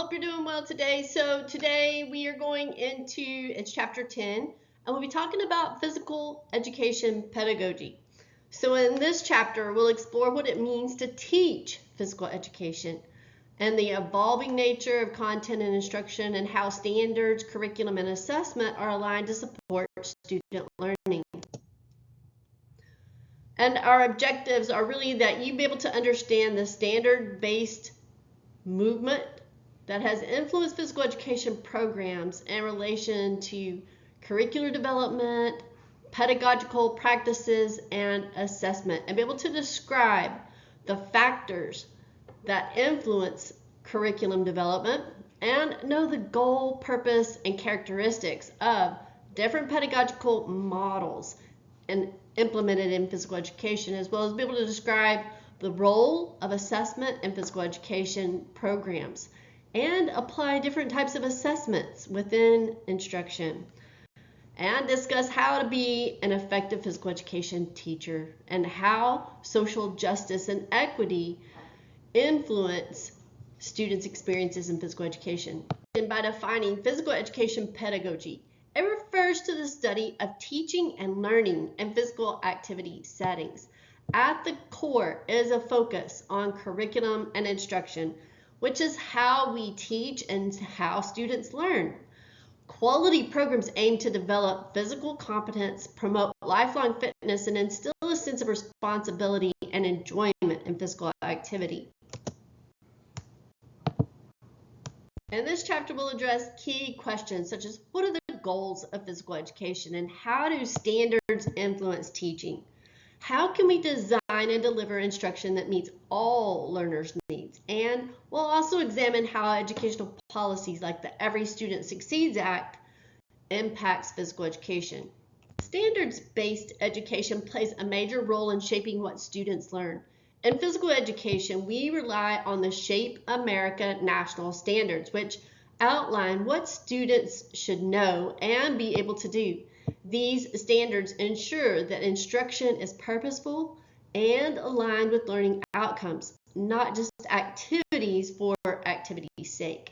Hope you're doing well today. So today we are going into, it's chapter 10, and we'll be talking about physical education pedagogy. So in this chapter, we'll explore what it means to teach physical education and the evolving nature of content and instruction and how standards, curriculum, and assessment are aligned to support student learning. And our objectives are really that you be able to understand the standard-based movement that has influenced physical education programs in relation to curricular development, pedagogical practices, and assessment, and be able to describe the factors that influence curriculum development and know the goal, purpose, and characteristics of different pedagogical models and implemented in physical education, as well as be able to describe the role of assessment in physical education programs and apply different types of assessments within instruction, and discuss how to be an effective physical education teacher and how social justice and equity influence students' experiences in physical education. And by defining physical education pedagogy, it refers to the study of teaching and learning in physical activity settings. At the core is a focus on curriculum and instruction, which is how we teach and how students learn. Quality programs aim to develop physical competence, promote lifelong fitness, and instill a sense of responsibility and enjoyment in physical activity. In this chapter, we'll address key questions such as what are the goals of physical education and how do standards influence teaching? How can we design and deliver instruction that meets all learners' needs? And we'll also examine how educational policies like the Every Student Succeeds Act impacts physical education. Standards-based education plays a major role in shaping what students learn. In physical education, we rely on the Shape America national standards, which outline what students should know and be able to do. These standards ensure that instruction is purposeful and aligned with learning outcomes, not just activities for activity's sake.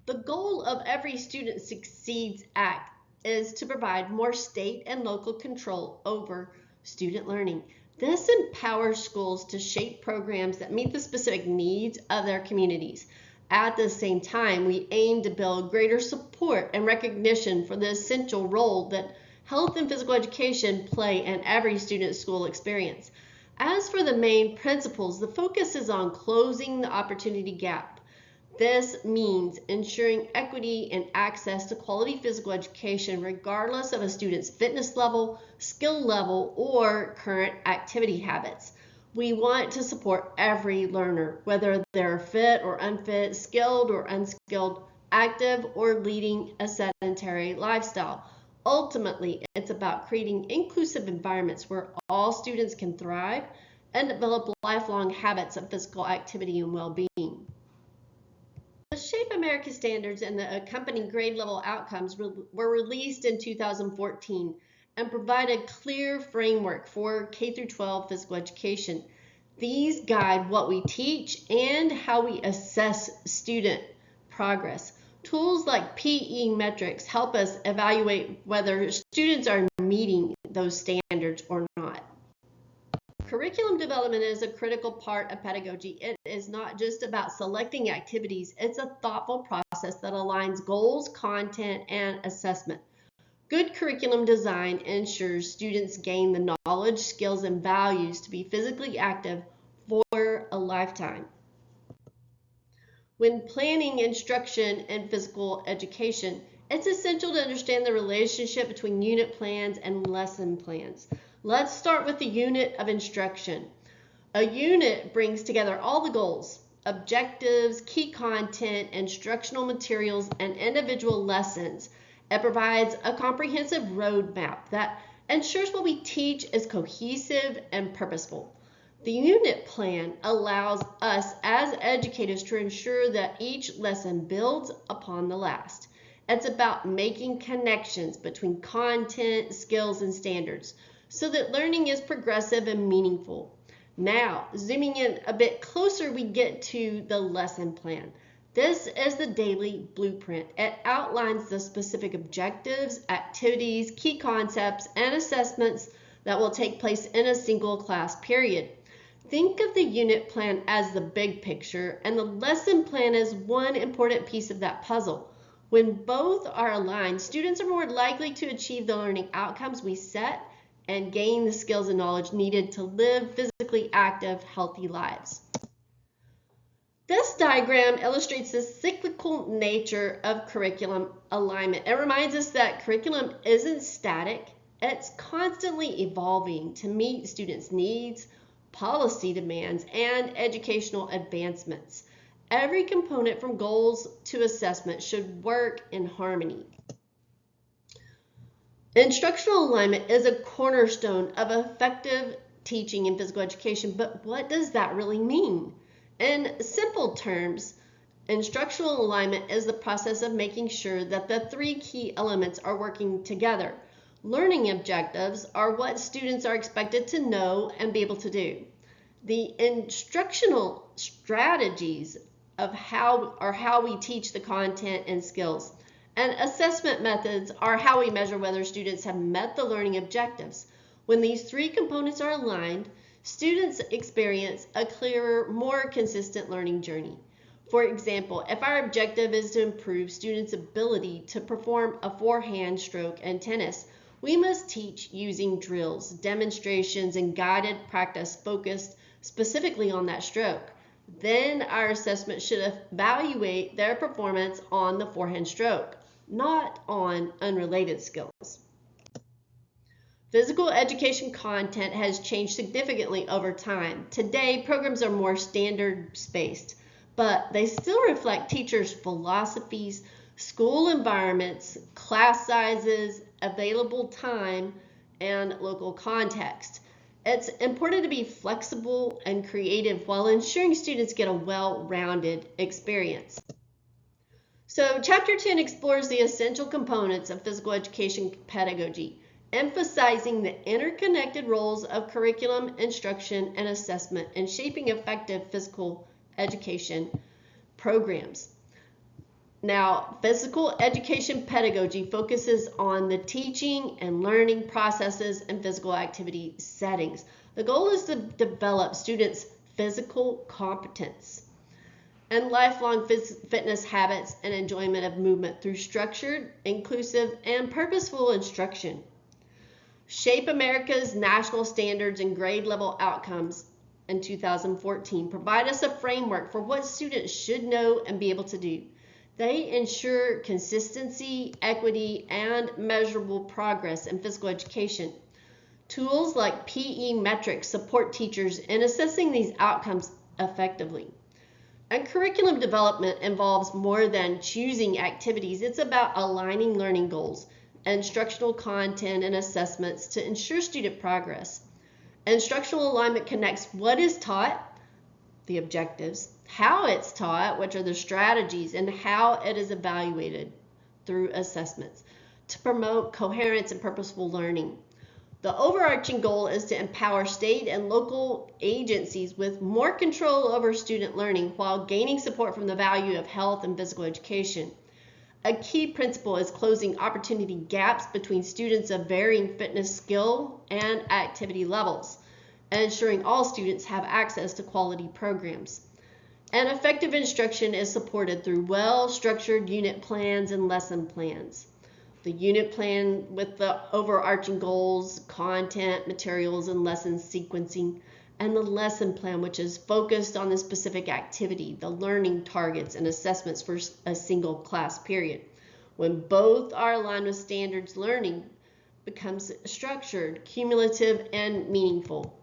The goal of Every Student Succeeds Act is to provide more state and local control over student learning. This empowers schools to shape programs that meet the specific needs of their communities. At the same time, we aim to build greater support and recognition for the essential role that health and physical education play in every student's school experience. As for the main principles, the focus is on closing the opportunity gap. This means ensuring equity and access to quality physical education regardless of a student's fitness level, skill level, or current activity habits. We want to support every learner, whether they're fit or unfit, skilled or unskilled, active or leading a sedentary lifestyle. Ultimately, it's about creating inclusive environments where all students can thrive and develop lifelong habits of physical activity and well-being. The Shape America standards and the accompanying grade level outcomes were released in 2014 and provide a clear framework for K-12 physical education. These guide what we teach and how we assess student progress. Tools like PE metrics help us evaluate whether students are meeting those standards or not. Curriculum development is a critical part of pedagogy. It is not just about selecting activities, it's a thoughtful process that aligns goals, content, and assessment. Good curriculum design ensures students gain the knowledge, skills, and values to be physically active for a lifetime. When planning instruction in physical education, it's essential to understand the relationship between unit plans and lesson plans. Let's start with the unit of instruction. A unit brings together all the goals, objectives, key content, instructional materials, and individual lessons. It provides a comprehensive roadmap that ensures what we teach is cohesive and purposeful. The unit plan allows us as educators to ensure that each lesson builds upon the last. It's about making connections between content, skills, and standards so that learning is progressive and meaningful. Now, zooming in a bit closer, we get to the lesson plan. This is the daily blueprint. It outlines the specific objectives, activities, key concepts, and assessments that will take place in a single class period. Think of the unit plan as the big picture and the lesson plan as one important piece of that puzzle. When both are aligned, students are more likely to achieve the learning outcomes we set and gain the skills and knowledge needed to live physically active, healthy lives. This diagram illustrates the cyclical nature of curriculum alignment. It reminds us that curriculum isn't static. It's constantly evolving to meet students' needs, policy demands, and educational advancements. Every component from goals to assessment should work in harmony. Instructional alignment is a cornerstone of effective teaching in physical education, but what does that really mean? In simple terms, instructional alignment is the process of making sure that the three key elements are working together. Learning objectives are what students are expected to know and be able to do. The instructional strategies of how we teach the content and skills. And assessment methods are how we measure whether students have met the learning objectives. When these three components are aligned, students experience a clearer, more consistent learning journey. For example, if our objective is to improve students' ability to perform a forehand stroke in tennis, we must teach using drills, demonstrations, and guided practice focused specifically on that stroke. Then our assessment should evaluate their performance on the forehand stroke, not on unrelated skills. Physical education content has changed significantly over time. Today, programs are more standards-based, but they still reflect teachers' philosophies, school environments, class sizes, available time, and local context. It's important to be flexible and creative while ensuring students get a well-rounded experience. So Chapter 10 explores the essential components of physical education pedagogy, emphasizing the interconnected roles of curriculum, instruction, and assessment in shaping effective physical education programs. Now, physical education pedagogy focuses on the teaching and learning processes and physical activity settings. The goal is to develop students' physical competence and lifelong fitness habits and enjoyment of movement through structured, inclusive, and purposeful instruction. Shape America's national standards and grade level outcomes in 2014 provide us a framework for what students should know and be able to do. They ensure consistency, equity, and measurable progress in physical education. Tools like PE metrics support teachers in assessing these outcomes effectively. And curriculum development involves more than choosing activities. It's about aligning learning goals, instructional content, and assessments to ensure student progress. Instructional alignment connects what is taught, the objectives, how it's taught, which are the strategies, and how it is evaluated through assessments to promote coherence and purposeful learning. The overarching goal is to empower state and local agencies with more control over student learning while gaining support from the value of health and physical education. A key principle is closing opportunity gaps between students of varying fitness skill and activity levels, and ensuring all students have access to quality programs. And effective instruction is supported through well-structured unit plans and lesson plans. The unit plan with the overarching goals, content, materials, and lesson sequencing, and the lesson plan, which is focused on the specific activity, the learning targets, and assessments for a single class period. When both are aligned with standards, learning becomes structured, cumulative, and meaningful.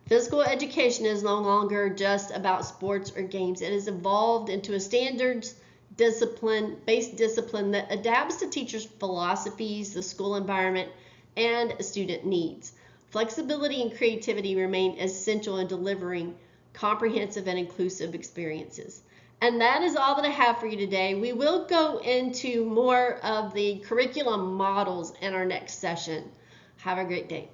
Physical education is no longer just about sports or games. It has evolved into a standards based discipline that adapts to teachers' philosophies, the school environment, and student needs. Flexibility and creativity remain essential in delivering comprehensive and inclusive experiences. And that is all that I have for you today. We will go into more of the curriculum models in our next session. Have a great day.